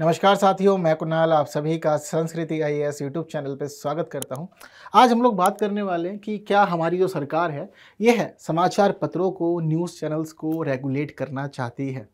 नमस्कार साथियों, मैं कुणाल आप सभी का संस्कृति आईएएस यूट्यूब चैनल पर स्वागत करता हूं। आज हम लोग बात करने वाले हैं कि क्या हमारी जो सरकार है ये है समाचार पत्रों को, न्यूज़ चैनल्स को रेगुलेट करना चाहती है।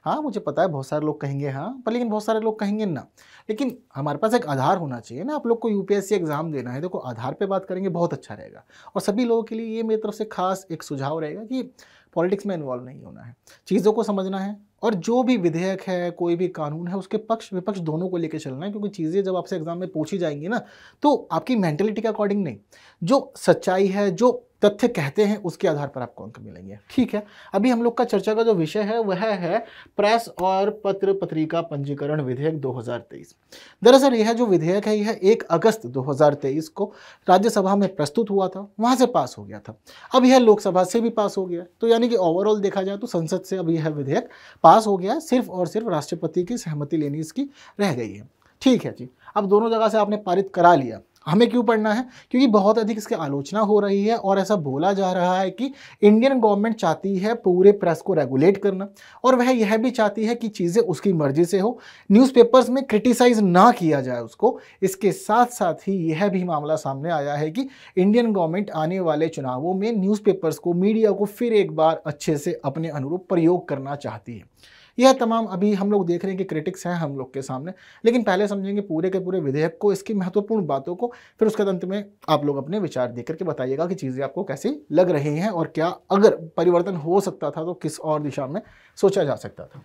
हाँ, मुझे पता है बहुत सारे लोग कहेंगे हाँ, पर लेकिन बहुत सारे लोग कहेंगे ना। लेकिन हमारे पास एक आधार होना चाहिए ना। आप लोग को यूपीएससी एग्जाम देना है, देखो आधार पे बात करेंगे बहुत अच्छा रहेगा। और सभी लोगों के लिए ये मेरी तरफ से खास एक सुझाव रहेगा कि पॉलिटिक्स में इन्वॉल्व नहीं होना है, चीज़ों को समझना है और जो भी विधेयक है, कोई भी कानून है, उसके पक्ष विपक्ष दोनों को लेकर चलना है। क्योंकि चीज़ें जब आपसे एग्जाम में पूछी जाएंगी ना, तो आपकी मेंटेलिटी के अकॉर्डिंग नहीं, जो सच्चाई है, जो तथ्य कहते हैं, उसके आधार पर आपको अंक मिलेंगे। ठीक है, अभी हम लोग का चर्चा का जो विषय है वह है प्रेस और पत्र पत्रिका पंजीकरण विधेयक 2023। दरअसल यह जो विधेयक है यह 1 अगस्त 2023 को राज्यसभा में प्रस्तुत हुआ था, वहां से पास हो गया था। अब यह लोकसभा से भी पास हो गया, तो यानी कि ओवरऑल देखा जाए तो संसद से अब यह विधेयक पास हो गया, सिर्फ और सिर्फ राष्ट्रपति की सहमति लेनी इसकी रह गई है। ठीक है जी, अब दोनों जगह से आपने पारित करा लिया। हमें क्यों पढ़ना है? क्योंकि बहुत अधिक इसकी आलोचना हो रही है और ऐसा बोला जा रहा है कि इंडियन गवर्नमेंट चाहती है पूरे प्रेस को रेगुलेट करना, और वह यह भी चाहती है कि चीज़ें उसकी मर्जी से हो, न्यूज़पेपर्स में क्रिटिसाइज ना किया जाए उसको। इसके साथ साथ ही यह भी मामला सामने आया है कि इंडियन गवर्नमेंट आने वाले चुनावों में न्यूज़पेपर्स को, मीडिया को फिर एक बार अच्छे से अपने अनुरूप प्रयोग करना चाहती है। यह तमाम अभी हम लोग देख रहे हैं कि क्रिटिक्स हैं हम लोग के सामने, लेकिन पहले समझेंगे पूरे के पूरे विधेयक को, इसकी महत्वपूर्ण बातों को, फिर उसके अंत में आप लोग अपने विचार देकर के बताइएगा कि चीज़ें आपको कैसी लग रही हैं और क्या अगर परिवर्तन हो सकता था तो किस और दिशा में सोचा जा सकता था।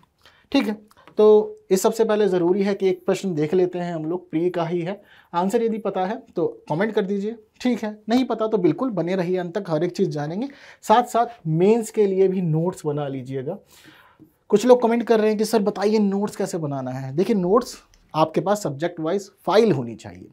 ठीक है, तो इस सबसे पहले ज़रूरी है कि एक प्रश्न देख लेते हैं हम लोग, प्री का ही है। आंसर यदि पता है तो कमेंट कर दीजिए, ठीक है, नहीं पता तो बिल्कुल बने रहिए अंत तक, हर एक चीज़ जानेंगे। साथ साथ मेंस के लिए भी नोट्स बना लीजिएगा। कुछ लोग कमेंट कर रहे हैं कि सर बताइए नोट्स कैसे बनाना है। देखिए, नोट्स आपके पास सब्जेक्ट वाइज फाइल होनी चाहिए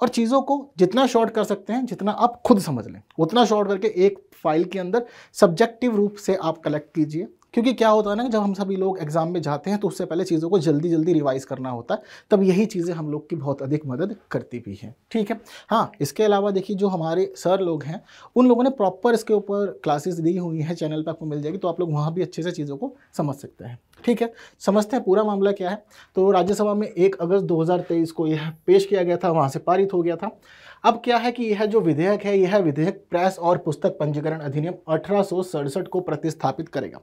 और चीज़ों को जितना शॉर्ट कर सकते हैं, जितना आप खुद समझ लें उतना शॉर्ट करके एक फाइल के अंदर सब्जेक्टिव रूप से आप कलेक्ट कीजिए। क्योंकि क्या होता है ना, जब हम सभी लोग एग्जाम में जाते हैं तो उससे पहले चीज़ों को जल्दी जल्दी रिवाइज करना होता है, तब यही चीज़ें हम लोग की बहुत अधिक मदद करती भी हैं। ठीक है, हाँ, इसके अलावा देखिए जो हमारे सर लोग हैं उन लोगों ने प्रॉपर इसके ऊपर क्लासेस दी हुई हैं, चैनल पर आपको मिल जाएगी, तो आप लोग वहाँ भी अच्छे से चीज़ों को समझ सकते हैं। ठीक है, समझते हैं पूरा मामला क्या है। तो राज्यसभा में 1 अगस्त 2023 को यह पेश किया गया था, वहाँ से पारित हो गया था। अब क्या है कि यह जो विधेयक है, यह विधेयक प्रेस और पुस्तक पंजीकरण अधिनियम 1867 को प्रतिस्थापित करेगा।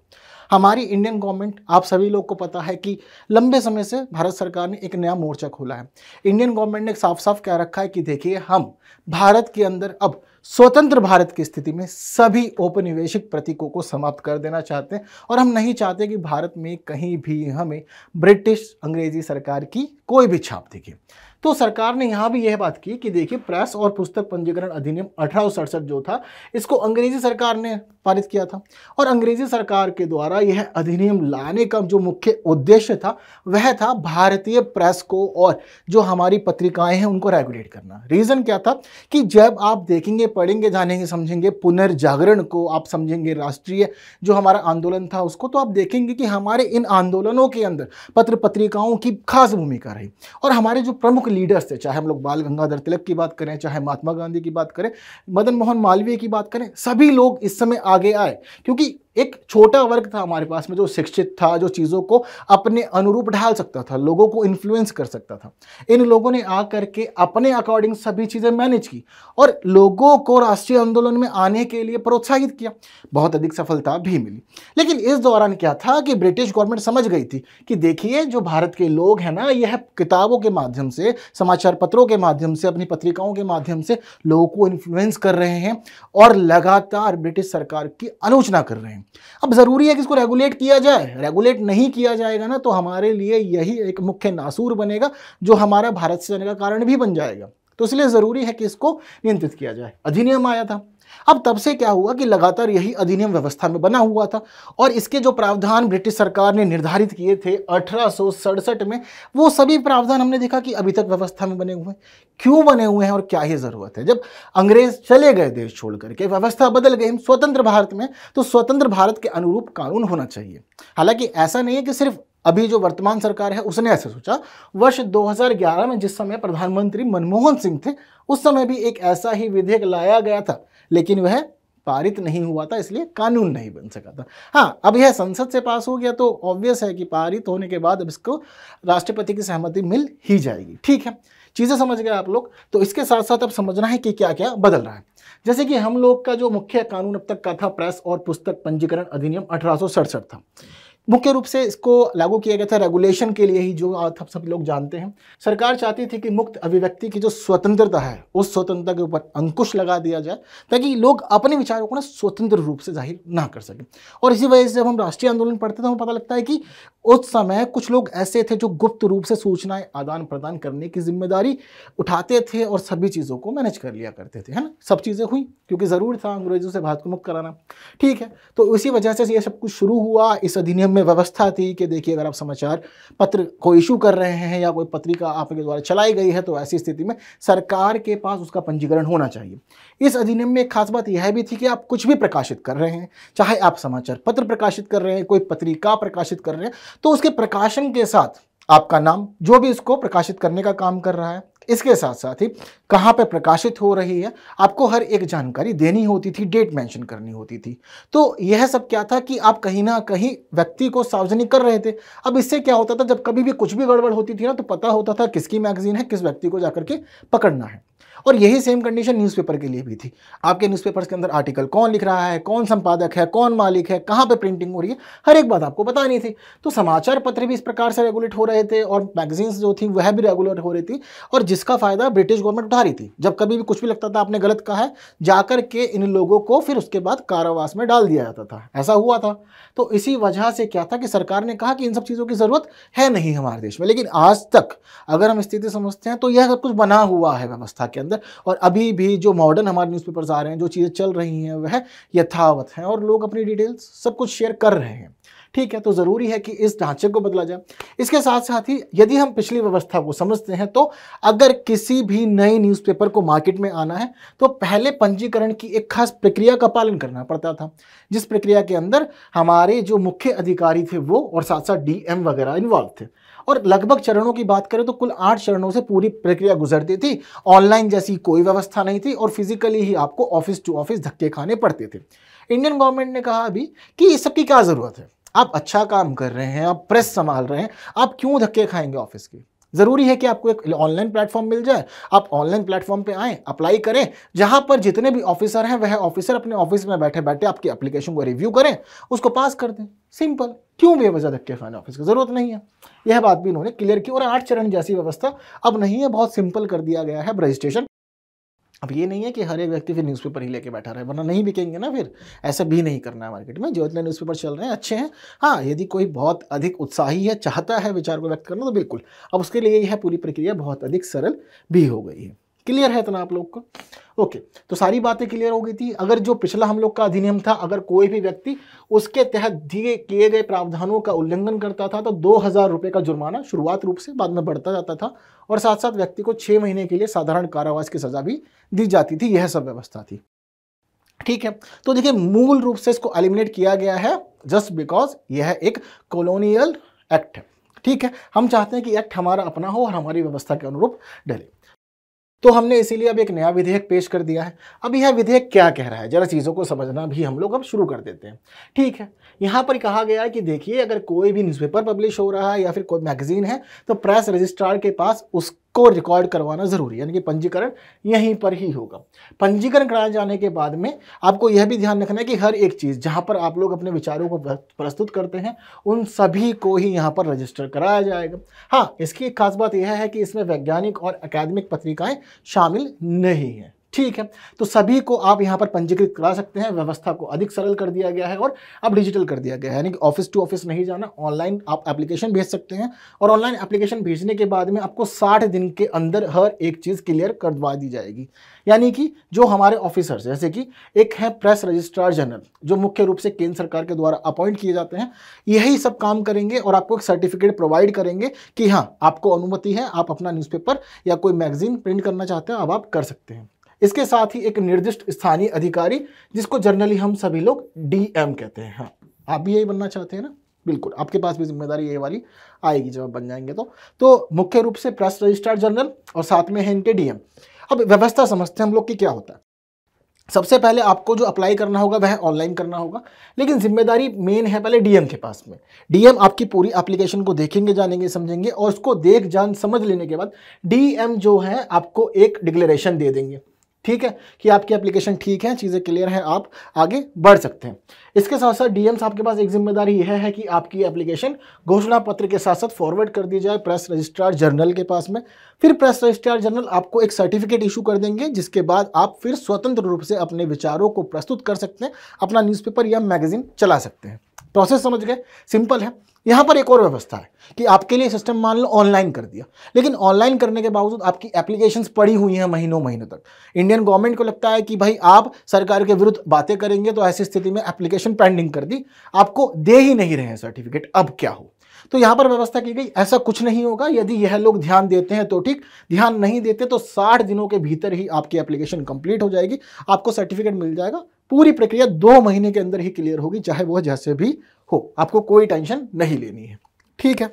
हमारी इंडियन गवर्नमेंट, आप सभी लोग को पता है कि लंबे समय से भारत सरकार ने एक नया मोर्चा खोला है। इंडियन गवर्नमेंट ने साफ साफ कह रखा है कि देखिए, हम भारत के अंदर अब स्वतंत्र भारत की स्थिति में सभी औपनिवेशिक प्रतीकों को समाप्त कर देना चाहते हैं और हम नहीं चाहते कि भारत में कहीं भी हमें ब्रिटिश अंग्रेजी सरकार की कोई भी छाप दिखे। तो सरकार ने यहाँ भी यह बात की कि देखिए, प्रेस और पुस्तक पंजीकरण अधिनियम 1867 जो था, इसको अंग्रेजी सरकार ने पारित किया था और अंग्रेजी सरकार के द्वारा यह अधिनियम लाने का जो मुख्य उद्देश्य था वह था भारतीय प्रेस को और जो हमारी पत्रिकाएं हैं उनको रेगुलेट करना। रीज़न क्या था कि जब आप देखेंगे, पढ़ेंगे, जानेंगे, समझेंगे पुनर्जागरण को, आप समझेंगे राष्ट्रीय जो हमारा आंदोलन था उसको, तो आप देखेंगे कि हमारे इन आंदोलनों के अंदर पत्र पत्रिकाओं की खास भूमिका रही। और हमारे जो प्रमुख लीडर्स थे, चाहे हम लोग बाल गंगाधर तिलक की बात करें, चाहे महात्मा गांधी की बात करें, मदन मोहन मालवीय की बात करें, सभी लोग इस समय आगे आए क्योंकि एक छोटा वर्ग था हमारे पास में जो शिक्षित था, जो चीज़ों को अपने अनुरूप ढाल सकता था, लोगों को इन्फ्लुएंस कर सकता था। इन लोगों ने आकर के अपने अकॉर्डिंग सभी चीज़ें मैनेज की और लोगों को राष्ट्रीय आंदोलन में आने के लिए प्रोत्साहित किया। बहुत अधिक सफलता भी मिली। लेकिन इस दौरान क्या था कि ब्रिटिश गवर्नमेंट समझ गई थी कि देखिए, जो भारत के लोग हैं ना, यह किताबों के माध्यम से, समाचार पत्रों के माध्यम से, अपनी पत्रिकाओं के माध्यम से लोगों को इन्फ्लुएंस कर रहे हैं और लगातार ब्रिटिश सरकार की आलोचना कर रहे हैं। अब जरूरी है कि इसको रेगुलेट किया जाए। रेगुलेट नहीं किया जाएगा ना तो हमारे लिए यही एक मुख्य नासूर बनेगा जो हमारा भारत से जाने का कारण भी बन जाएगा। तो इसलिए जरूरी है कि इसको नियंत्रित किया जाए। अधिनियम आया था, अब तब से क्या हुआ कि लगातार यही अधिनियम व्यवस्था में बना हुआ था और इसके जो प्रावधान ब्रिटिश सरकार ने निर्धारित किए थे 1867 में, वो सभी प्रावधान हमने देखा कि अभी तक व्यवस्था में बने हुए हैं। क्यों बने हुए हैं और क्या ही जरूरत है? जब अंग्रेज चले गए देश छोड़ करके, व्यवस्था बदल गई, हम स्वतंत्र भारत में, तो स्वतंत्र भारत के अनुरूप कानून होना चाहिए। हालांकि ऐसा नहीं है कि सिर्फ अभी जो वर्तमान सरकार है उसने ऐसे सोचा। वर्ष 2011 में जिस समय प्रधानमंत्री मनमोहन सिंह थे, उस समय भी एक ऐसा ही विधेयक लाया गया था, लेकिन वह पारित नहीं हुआ था, इसलिए कानून नहीं बन सका था। हाँ, अब यह संसद से पास हो गया तो ऑब्वियस है कि पारित होने के बाद अब इसको राष्ट्रपति की सहमति मिल ही जाएगी। ठीक है, चीज़ें समझ गए आप लोग। तो इसके साथ साथ अब समझना है कि क्या क्या बदल रहा है। जैसे कि हम लोग का जो मुख्य कानून अब तक का था प्रेस और पुस्तक पंजीकरण अधिनियम 1867 था। मुख्य रूप से इसको लागू किया गया था रेगुलेशन के लिए ही, जो आप सभी लोग जानते हैं। सरकार चाहती थी कि मुक्त अभिव्यक्ति की जो स्वतंत्रता है उस स्वतंत्रता के ऊपर अंकुश लगा दिया जाए, ताकि लोग अपने विचारों को ना स्वतंत्र रूप से जाहिर ना कर सकें। और इसी वजह से जब हम राष्ट्रीय आंदोलन पढ़ते थे हमें पता लगता है कि उस समय कुछ लोग ऐसे थे जो गुप्त रूप से सूचनाएं आदान प्रदान करने की जिम्मेदारी उठाते थे और सभी चीज़ों को मैनेज कर लिया करते थे, है ना। सब चीज़ें हुई क्योंकि ज़रूर था अंग्रेजों से भारत को मुक्त कराना। ठीक है, तो इसी वजह से ये सब कुछ शुरू हुआ। इस अधिनियम में व्यवस्था थी कि देखिए, अगर आप समाचार पत्र को इशू कर रहे हैं या कोई पत्रिका आपके द्वारा चलाई गई है तो ऐसी स्थिति में सरकार के पास उसका पंजीकरण होना चाहिए। इस अधिनियम में एक खास बात यह भी थी कि आप कुछ भी प्रकाशित कर रहे हैं, चाहे आप समाचार पत्र प्रकाशित कर रहे हैं, कोई पत्रिका प्रकाशित कर रहे हैं, तो उसके प्रकाशन के साथ आपका नाम, जो भी इसको प्रकाशित करने का काम कर रहा है, इसके साथ साथ ही कहाँ पे प्रकाशित हो रही है, आपको हर एक जानकारी देनी होती थी, डेट मेंशन करनी होती थी। तो यह सब क्या था कि आप कहीं ना कहीं व्यक्ति को सार्वजनिक कर रहे थे। अब इससे क्या होता था, जब कभी भी कुछ भी गड़बड़ होती थी ना, तो पता होता था किसकी मैगजीन है, किस व्यक्ति को जाकर के पकड़ना है। और यही सेम कंडीशन न्यूज़पेपर के लिए भी थी। आपके न्यूज़पेपर्स के अंदर आर्टिकल कौन लिख रहा है, कौन संपादक है, कौन मालिक है, कहाँ पे प्रिंटिंग हो रही है, हर एक बात आपको बतानी थी। तो समाचार पत्र भी इस प्रकार से रेगुलेट हो रहे थे और मैगजीन्स जो थी वह भी रेगुलेट हो रही थी, और जिसका फायदा ब्रिटिश गवर्नमेंट उठा रही थी। जब कभी भी कुछ भी लगता था आपने गलत कहा है, जाकर के इन लोगों को फिर उसके बाद कारावास में डाल दिया जाता था, ऐसा हुआ था। तो इसी वजह से क्या था कि सरकार ने कहा कि इन सब चीज़ों की ज़रूरत है नहीं हमारे देश में। लेकिन आज तक अगर हम स्थिति समझते हैं तो यह सब कुछ बना हुआ है व्यवस्था के अंदर, और अभी भी जो मॉडर्न हमारे न्यूज़पेपर्स आ रहे हैं, जो चीज़ें चल रही हैं वह यथावत हैं और लोग अपनी डिटेल्स सब कुछ शेयर कर रहे हैं। ठीक है, तो ज़रूरी है कि इस ढांचे को बदला जाए। इसके साथ साथ ही यदि हम पिछली व्यवस्था को समझते हैं तो अगर किसी भी नए न्यूज़पेपर को मार्केट में आना है तो पहले पंजीकरण की एक खास प्रक्रिया का पालन करना पड़ता था, जिस प्रक्रिया के अंदर हमारे जो मुख्य अधिकारी थे वो और साथ साथ डीएम वगैरह इन्वॉल्व थे। और लगभग चरणों की बात करें तो कुल 8 चरणों से पूरी प्रक्रिया गुजरती थी। ऑनलाइन जैसी कोई व्यवस्था नहीं थी और फिजिकली ही आपको ऑफिस टू ऑफिस धक्के खाने पड़ते थे। इंडियन गवर्नमेंट ने कहा अभी कि इस सब की क्या ज़रूरत है, आप अच्छा काम कर रहे हैं, आप प्रेस संभाल रहे हैं, आप क्यों धक्के खाएंगे ऑफिस की। ज़रूरी है कि आपको एक ऑनलाइन प्लेटफॉर्म मिल जाए, आप ऑनलाइन प्लेटफॉर्म पे आएँ, अप्लाई करें, जहां पर जितने भी ऑफिसर हैं वह ऑफिसर अपने ऑफिस में बैठे बैठे आपकी एप्लीकेशन को रिव्यू करें, उसको पास कर दें। सिंपल, क्यों बेवजह धक्के खाने ऑफिस की ज़रूरत नहीं है। यह बात भी इन्होंने क्लियर की। और 8 चरण जैसी व्यवस्था अब नहीं है, बहुत सिंपल कर दिया गया है रजिस्ट्रेशन। अब ये नहीं है कि हर एक व्यक्ति फिर न्यूज़पेपर ही लेके बैठा रहे, वरना नहीं बिकेंगे ना। फिर ऐसा भी नहीं करना है मार्केट में। जो इतने न्यूज़पेपर चल रहे हैं अच्छे हैं। हाँ, यदि कोई बहुत अधिक उत्साही है, चाहता है विचार को व्यक्त करना, तो बिल्कुल अब उसके लिए यह पूरी प्रक्रिया बहुत अधिक सरल भी हो गई है। क्लियर है इतना आप लोग को? ओके, तो सारी बातें क्लियर हो गई थी। अगर जो पिछला हम लोग का अधिनियम था, अगर कोई भी व्यक्ति उसके तहत दिए किए गए प्रावधानों का उल्लंघन करता था तो 2000 रुपये का जुर्माना शुरुआत रूप से, बाद में बढ़ता जाता था, और साथ साथ व्यक्ति को 6 महीने के लिए साधारण कारावास की सजा भी दी जाती थी। यह सब व्यवस्था थी। ठीक है, तो देखिए मूल रूप से इसको एलिमिनेट किया गया है जस्ट बिकॉज यह एक कॉलोनियल एक्ट है। ठीक है, हम चाहते हैं कि एक्ट हमारा अपना हो और हमारी व्यवस्था के अनुरूप ढले। तो हमने इसीलिए अब एक नया विधेयक पेश कर दिया है। अब यह विधेयक क्या कह रहा है, जरा चीज़ों को समझना भी हम लोग अब शुरू कर देते हैं। ठीक है, यहाँ पर कहा गया है कि देखिए, अगर कोई भी न्यूज़पेपर पब्लिश हो रहा है या फिर कोई मैगजीन है तो प्रेस रजिस्ट्रार के पास उसको रिकॉर्ड करवाना ज़रूरी है, यानी कि पंजीकरण यहीं पर ही होगा। पंजीकरण कराए जाने के बाद में आपको यह भी ध्यान रखना है कि हर एक चीज़ जहाँ पर आप लोग अपने विचारों को प्रस्तुत करते हैं उन सभी को ही यहाँ पर रजिस्टर कराया जाएगा। हाँ, इसकी एक खास बात यह है कि इसमें वैज्ञानिक और अकादमिक पत्रिकाएं शामिल नहीं है। ठीक है, तो सभी को आप यहाँ पर पंजीकृत करा सकते हैं। व्यवस्था को अधिक सरल कर दिया गया है और अब डिजिटल कर दिया गया है, यानी कि ऑफिस टू ऑफिस नहीं जाना, ऑनलाइन आप एप्लीकेशन भेज सकते हैं। और ऑनलाइन एप्लीकेशन भेजने के बाद में आपको 60 दिन के अंदर हर एक चीज़ क्लियर करवा दी जाएगी। यानी कि जो हमारे ऑफिसर्स, जैसे कि एक है प्रेस रजिस्ट्रार जनरल, जो मुख्य रूप से केंद्र सरकार के द्वारा अपॉइंट किए जाते हैं, यही सब काम करेंगे और आपको एक सर्टिफिकेट प्रोवाइड करेंगे कि हाँ, आपको अनुमति है, आप अपना न्यूज़पेपर या कोई मैगजीन प्रिंट करना चाहते हैं, अब आप कर सकते हैं। इसके साथ ही एक निर्दिष्ट स्थानीय अधिकारी, जिसको जनरली हम सभी लोग डीएम कहते हैं। हाँ, आप भी यही बनना चाहते हैं ना? बिल्कुल, आपके पास भी जिम्मेदारी ये वाली आएगी जब आप बन जाएंगे। तो मुख्य रूप से प्रेस रजिस्ट्रार जनरल और साथ में है इनके डीएम। अब व्यवस्था समझते हैं हम लोग कि क्या होता है। सबसे पहले आपको जो अप्लाई करना होगा वह ऑनलाइन करना होगा, लेकिन जिम्मेदारी मेन है पहले डीएम के पास में। डीएम आपकी पूरी एप्लीकेशन को देखेंगे, जानेंगे, समझेंगे और उसको देख जान समझ लेने के बाद डीएम जो है आपको एक डिक्लेरेशन दे देंगे, ठीक है, कि आपकी एप्लीकेशन ठीक है, चीज़ें क्लियर हैं, आप आगे बढ़ सकते हैं। इसके साथ साथ डीएम साहब के पास एक जिम्मेदारी यह है कि आपकी एप्लीकेशन घोषणा पत्र के साथ साथ फॉरवर्ड कर दी जाए प्रेस रजिस्ट्रार जनरल के पास में। फिर प्रेस रजिस्ट्रार जनरल आपको एक सर्टिफिकेट इशू कर देंगे, जिसके बाद आप फिर स्वतंत्र रूप से अपने विचारों को प्रस्तुत कर सकते हैं, अपना न्यूज़पेपर या मैगजीन चला सकते हैं। प्रोसेस समझ गए, सिंपल है। यहाँ पर एक और व्यवस्था है कि आपके लिए सिस्टम मान लो ऑनलाइन कर दिया, लेकिन ऑनलाइन करने के बावजूद आपकी एप्लीकेशंस पड़ी हुई हैं महीनों महीनों तक। इंडियन गवर्नमेंट को लगता है कि भाई आप सरकार के विरुद्ध बातें करेंगे, तो ऐसी स्थिति में एप्लीकेशन पेंडिंग कर दी, आपको दे ही नहीं रहे हैं सर्टिफिकेट, अब क्या हो। तो यहाँ पर व्यवस्था की गई, ऐसा कुछ नहीं होगा। यदि यह लोग ध्यान देते हैं तो ठीक, ध्यान नहीं देते तो 60 दिनों के भीतर ही आपकी एप्लीकेशन कंप्लीट हो जाएगी, आपको सर्टिफिकेट मिल जाएगा। पूरी प्रक्रिया 2 महीने के अंदर ही क्लियर होगी, चाहे वह जैसे भी हो, आपको कोई टेंशन नहीं लेनी है, ठीक है।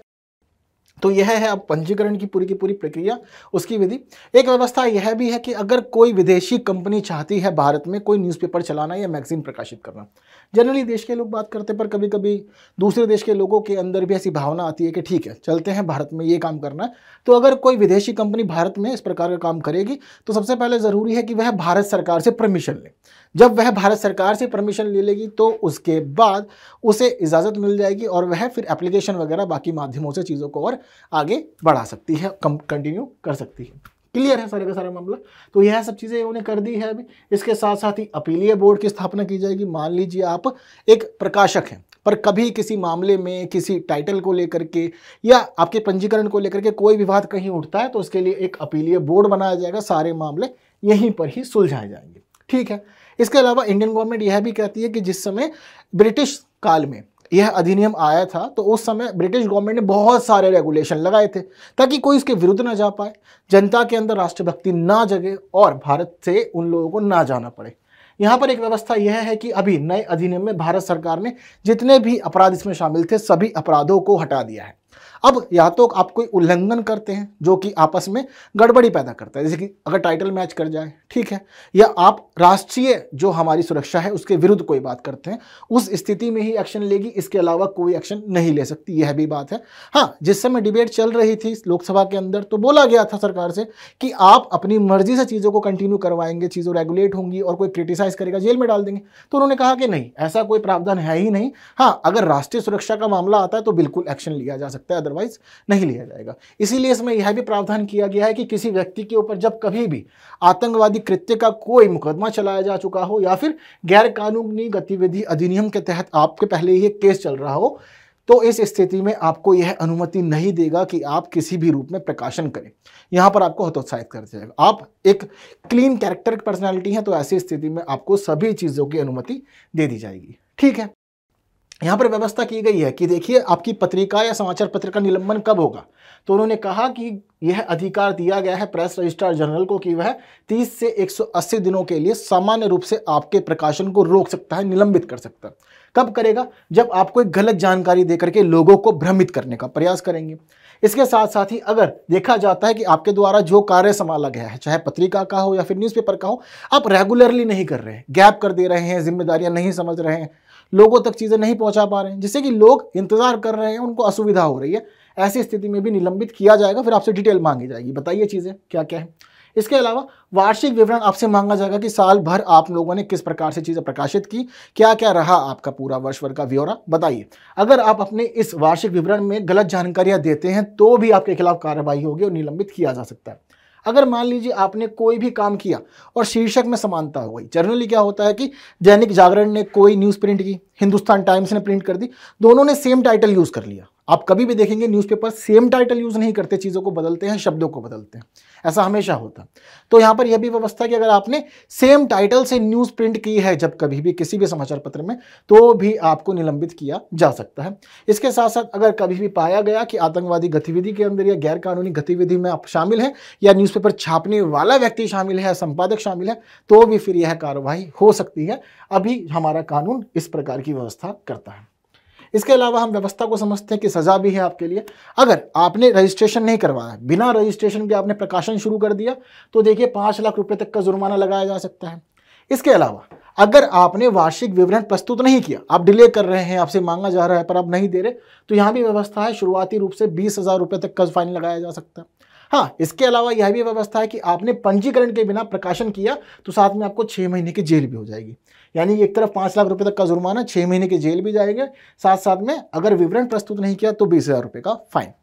तो यह है अब पंजीकरण की पूरी प्रक्रिया, उसकी विधि। एक व्यवस्था यह भी है कि अगर कोई विदेशी कंपनी चाहती है भारत में कोई न्यूज़पेपर चलाना या मैगजीन प्रकाशित करना, जनरली देश के लोग बात करते हैं, पर कभी कभी दूसरे देश के लोगों के अंदर भी ऐसी भावना आती है कि ठीक है चलते हैं भारत में ये काम करना है। तो अगर कोई विदेशी कंपनी भारत में इस प्रकार का काम करेगी तो सबसे पहले ज़रूरी है कि वह भारत सरकार से परमिशन ले। जब वह भारत सरकार से परमिशन ले लेगी तो उसके बाद उसे इजाज़त मिल जाएगी और वह फिर एप्लीकेशन वगैरह बाकी माध्यमों से चीज़ों को और आगे बढ़ा सकती है, कंटिन्यू कर सकती है। क्लियर है सारे का सारा मामला। तो यह सब चीज़ें उन्होंने कर दी है अभी। इसके साथ साथ ही अपीलीय बोर्ड की स्थापना की जाएगी। मान लीजिए आप एक प्रकाशक हैं, पर कभी किसी मामले में किसी टाइटल को लेकर के या आपके पंजीकरण को लेकर के कोई विवाद कहीं उठता है, तो उसके लिए एक अपीलीय बोर्ड बनाया जाएगा, सारे मामले यहीं पर ही सुलझाए जाएंगे, ठीक है। इसके अलावा इंडियन गवर्नमेंट यह भी कहती है कि जिस समय ब्रिटिश काल में यह अधिनियम आया था, तो उस समय ब्रिटिश गवर्नमेंट ने बहुत सारे रेगुलेशन लगाए थे ताकि कोई इसके विरुद्ध ना जा पाए, जनता के अंदर राष्ट्रभक्ति ना जगे और भारत से उन लोगों को ना जाना पड़े। यहाँ पर एक व्यवस्था यह है कि अभी नए अधिनियम में भारत सरकार ने जितने भी अपराध इसमें शामिल थे सभी अपराधों को हटा दिया है। अब या तो आप कोई उल्लंघन करते हैं जो कि आपस में गड़बड़ी पैदा करता है, जैसे कि अगर टाइटल मैच कर जाए, ठीक है, या आप राष्ट्रीय जो हमारी सुरक्षा है उसके विरुद्ध कोई बात करते हैं, उस स्थिति में ही एक्शन लेगी, इसके अलावा कोई एक्शन नहीं ले सकती, यह भी बात है। हाँ, जिस समय डिबेट चल रही थी लोकसभा के अंदर तो बोला गया था सरकार से कि आप अपनी मर्जी से चीज़ों को कंटिन्यू करवाएंगे, चीज़ें रेगुलेट होंगी और कोई क्रिटिसाइज करेगा जेल में डाल देंगे। तो उन्होंने कहा कि नहीं, ऐसा कोई प्रावधान है ही नहीं। हाँ, अगर राष्ट्रीय सुरक्षा का मामला आता है तो बिल्कुल एक्शन लिया जा सकता है, अदरवाइज नहीं लिया जाएगा। इसीलिए इसमें यह भी प्रावधान किया गया है कि किसी व्यक्ति के ऊपर जब कभी भी आतंकवादी कृत्य का कोई मुकदमा चलाया जा चुका हो या फिर गैर कानूनी गतिविधि अधिनियम के तहत आपके पहले ही एक केस चल रहा हो, तो इस स्थिति में आपको यह अनुमति नहीं देगा कि आप किसी भी रूप में प्रकाशन करें। यहां पर आपको हतोत्साहित कर दिया जाएगा। आप एक क्लीन कैरेक्टर की पर्सनैलिटी हैं, तो ऐसी स्थिति में आपको सभी चीज़ों की अनुमति दे दी जाएगी, ठीक है। यहाँ पर व्यवस्था की गई है कि देखिए आपकी पत्रिका या समाचार पत्र का निलंबन कब होगा। तो उन्होंने कहा कि यह अधिकार दिया गया है प्रेस रजिस्ट्रार जनरल को कि वह 30 से 180 दिनों के लिए सामान्य रूप से आपके प्रकाशन को रोक सकता है, निलंबित कर सकता है। कब करेगा? जब आपको एक गलत जानकारी देकर के लोगों को भ्रमित करने का प्रयास करेंगे। इसके साथ साथ ही अगर देखा जाता है कि आपके द्वारा जो कार्य संभाला गया है, चाहे पत्रिका का हो या फिर न्यूज़पेपर का हो, आप रेगुलरली नहीं कर रहे हैं, गैप कर दे रहे हैं, जिम्मेदारियां नहीं समझ रहे हैं, लोगों तक चीज़ें नहीं पहुंचा पा रहे हैं, जिससे कि लोग इंतजार कर रहे हैं, उनको असुविधा हो रही है, ऐसी स्थिति में भी निलंबित किया जाएगा। फिर आपसे डिटेल मांगी जाएगी, बताइए चीज़ें क्या क्या है। इसके अलावा वार्षिक विवरण आपसे मांगा जाएगा कि साल भर आप लोगों ने किस प्रकार से चीज़ें प्रकाशित की, क्या क्या रहा आपका पूरा वर्ष भर का ब्यौरा बताइए। अगर आप अपने इस वार्षिक विवरण में गलत जानकारियां देते हैं तो भी आपके खिलाफ कार्रवाई होगी और निलंबित किया जा सकता है। अगर मान लीजिए आपने कोई भी काम किया और शीर्षक में समानता हो गई, जनरली क्या होता है कि दैनिक जागरण ने कोई न्यूज़ प्रिंट की, हिंदुस्तान टाइम्स ने प्रिंट कर दी, दोनों ने सेम टाइटल यूज़ कर लिया। आप कभी भी देखेंगे न्यूज़पेपर सेम टाइटल यूज़ नहीं करते, चीज़ों को बदलते हैं, शब्दों को बदलते हैं, ऐसा हमेशा होता है। तो यहाँ पर यह भी व्यवस्था कि अगर आपने सेम टाइटल से न्यूज़ प्रिंट की है जब कभी भी किसी भी समाचार पत्र में, तो भी आपको निलंबित किया जा सकता है। इसके साथ साथ अगर कभी भी पाया गया कि आतंकवादी गतिविधि के अंदर या गैर कानूनी गतिविधि में आप शामिल हैं या न्यूज़पेपर छापने वाला व्यक्ति शामिल है, संपादक शामिल है, तो भी फिर यह कार्रवाई हो सकती है। अभी हमारा कानून इस प्रकार की व्यवस्था करता है। इसके अलावा हम व्यवस्था को समझते हैं कि सज़ा भी है आपके लिए। अगर आपने रजिस्ट्रेशन नहीं करवाया, बिना रजिस्ट्रेशन के आपने प्रकाशन शुरू कर दिया, तो देखिए 5 लाख रुपए तक का जुर्माना लगाया जा सकता है। इसके अलावा अगर आपने वार्षिक विवरण प्रस्तुत नहीं किया, आप डिले कर रहे हैं, आपसे मांगा जा रहा है पर आप नहीं दे रहे, तो यहाँ भी व्यवस्था है, शुरुआती रूप से 20,000 रुपये तक का फाइन लगाया जा सकता है। हाँ, इसके अलावा यह भी व्यवस्था है कि आपने पंजीकरण के बिना प्रकाशन किया तो साथ में आपको 6 महीने की जेल भी हो जाएगी। यानी एक तरफ 5 लाख रुपए तक का जुर्माना, 6 महीने की जेल भी जाएगी, साथ साथ में अगर विवरण प्रस्तुत नहीं किया तो 20,000 रुपये का फाइन।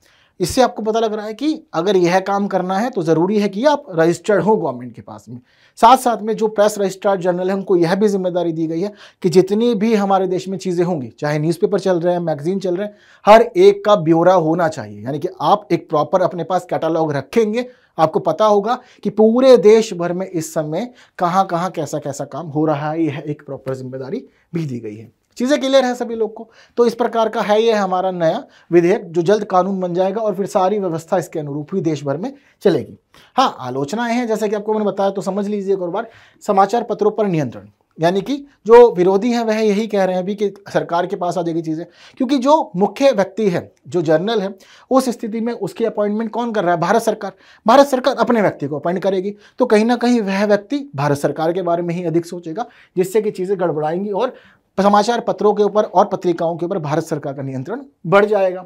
इससे आपको पता लग रहा है कि अगर यह काम करना है तो ज़रूरी है कि आप रजिस्टर्ड हो गवर्नमेंट के पास में। साथ साथ में जो प्रेस रजिस्ट्रार जनरल है उनको यह भी जिम्मेदारी दी गई है कि जितनी भी हमारे देश में चीज़ें होंगी, चाहे न्यूज़पेपर चल रहे हैं, मैगजीन चल रहे हैं, हर एक का ब्यौरा होना चाहिए। यानी कि आप एक प्रॉपर अपने पास कैटलॉग रखेंगे, आपको पता होगा कि पूरे देश भर में इस समय कहाँ कहाँ कैसा कैसा काम हो रहा है। यह एक प्रॉपर जिम्मेदारी भी दी गई है। चीज़ें क्लियर है सभी लोग को? तो इस प्रकार का है ये हमारा नया विधेयक जो जल्द कानून बन जाएगा और फिर सारी व्यवस्था इसके अनुरूप ही देश भर में चलेगी। हाँ, आलोचनाएं हैं जैसे कि आपको मैंने बताया, तो समझ लीजिए एक और बार। समाचार पत्रों पर नियंत्रण, यानी कि जो विरोधी हैं वह यही कह रहे हैं अभी कि सरकार के पास आ जाएगी चीज़ें, क्योंकि जो मुख्य व्यक्ति है, जो जर्नल है, उस स्थिति में उसकी अपॉइंटमेंट कौन कर रहा है? भारत सरकार। भारत सरकार अपने व्यक्ति को अपॉइंट करेगी, तो कहीं ना कहीं वह व्यक्ति भारत सरकार के बारे में ही अधिक सोचेगा, जिससे कि चीज़ें गड़बड़ाएंगी और समाचार पत्रों के ऊपर और पत्रिकाओं के ऊपर भारत सरकार का नियंत्रण बढ़ जाएगा।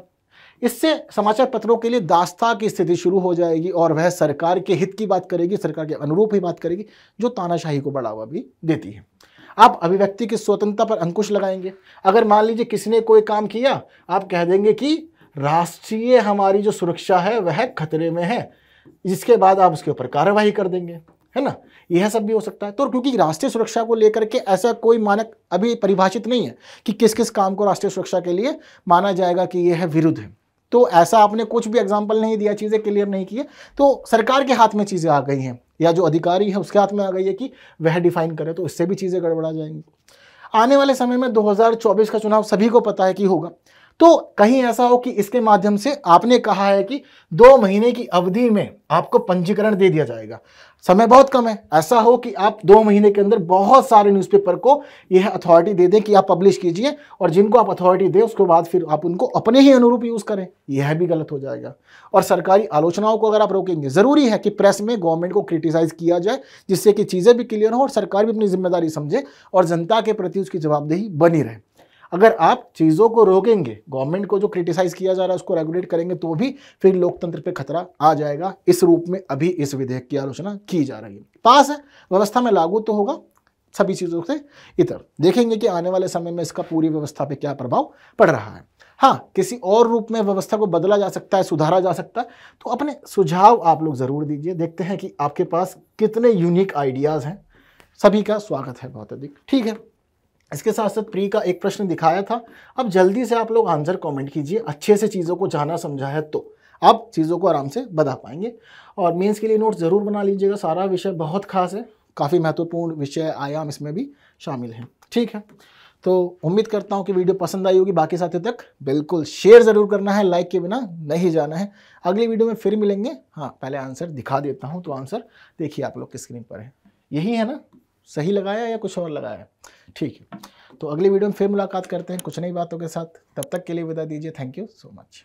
इससे समाचार पत्रों के लिए दास्ता की स्थिति शुरू हो जाएगी और वह सरकार के हित की बात करेगी, सरकार के अनुरूप ही बात करेगी, जो तानाशाही को बढ़ावा भी देती है। आप अभिव्यक्ति की स्वतंत्रता पर अंकुश लगाएंगे। अगर मान लीजिए किसी ने कोई काम किया, आप कह देंगे कि राष्ट्रीय हमारी जो सुरक्षा है वह खतरे में है, जिसके बाद आप उसके ऊपर कार्रवाई कर देंगे, है ना? यह सब भी हो सकता है। तो क्योंकि राष्ट्रीय सुरक्षा को लेकर के ऐसा कोई मानक अभी परिभाषित नहीं है कि किस किस काम को राष्ट्रीय सुरक्षा के लिए माना जाएगा कि यह विरुद्ध है, तो ऐसा आपने कुछ भी एग्जाम्पल नहीं दिया, चीज़ें क्लियर नहीं की है, तो सरकार के हाथ में चीज़ें आ गई हैं या जो अधिकारी है उसके हाथ में आ गई है कि वह डिफाइन करे, तो इससे भी चीज़ें गड़बड़ा जाएंगी। आने वाले समय में 2024 का चुनाव सभी को पता है कि होगा, तो कहीं ऐसा हो कि इसके माध्यम से आपने कहा है कि 2 महीने की अवधि में आपको पंजीकरण दे दिया जाएगा, समय बहुत कम है, ऐसा हो कि आप 2 महीने के अंदर बहुत सारे न्यूज़पेपर को यह अथॉरिटी दे दें कि आप पब्लिश कीजिए, और जिनको आप अथॉरिटी दें उसके बाद फिर आप उनको अपने ही अनुरूप यूज़ करें, यह भी गलत हो जाएगा। और सरकारी आलोचनाओं को अगर आप रोकेंगे, ज़रूरी है कि प्रेस में गवर्नमेंट को क्रिटिसाइज़ किया जाए, जिससे कि चीज़ें भी क्लियर हो और सरकार भी अपनी जिम्मेदारी समझे और जनता के प्रति उसकी जवाबदेही बनी रहे। अगर आप चीज़ों को रोकेंगे, गवर्नमेंट को जो क्रिटिसाइज किया जा रहा है उसको रेगुलेट करेंगे, तो भी फिर लोकतंत्र पे खतरा आ जाएगा। इस रूप में अभी इस विधेयक की आलोचना की जा रही है। पास है, व्यवस्था में लागू तो होगा, सभी चीज़ों से इतर देखेंगे कि आने वाले समय में इसका पूरी व्यवस्था पे क्या प्रभाव पड़ रहा है। हाँ, किसी और रूप में व्यवस्था को बदला जा सकता है, सुधारा जा सकता है, तो अपने सुझाव आप लोग ज़रूर दीजिए। देखते हैं कि आपके पास कितने यूनिक आइडियाज़ हैं। सभी का स्वागत है बहुत अधिक। ठीक है, इसके साथ साथ प्री का एक प्रश्न दिखाया था, अब जल्दी से आप लोग आंसर कमेंट कीजिए। अच्छे से चीज़ों को जाना समझा है तो आप चीज़ों को आराम से बता पाएंगे। और मेंस के लिए नोट्स ज़रूर बना लीजिएगा, सारा विषय बहुत खास है, काफ़ी महत्वपूर्ण विषय आयाम इसमें भी शामिल हैं। ठीक है, तो उम्मीद करता हूँ कि वीडियो पसंद आई होगी। बाकी साथियों तक बिल्कुल शेयर ज़रूर करना है, लाइक के बिना नहीं जाना है। अगली वीडियो में फिर मिलेंगे। हाँ, पहले आंसर दिखा देता हूँ, तो आंसर देखिए आप लोग की स्क्रीन पर है, यही है ना? सही लगाया या कुछ और लगाया? ठीक है, तो अगली वीडियो में फिर मुलाकात करते हैं कुछ नई बातों के साथ। तब तक के लिए विदा दीजिए। Thank you so much.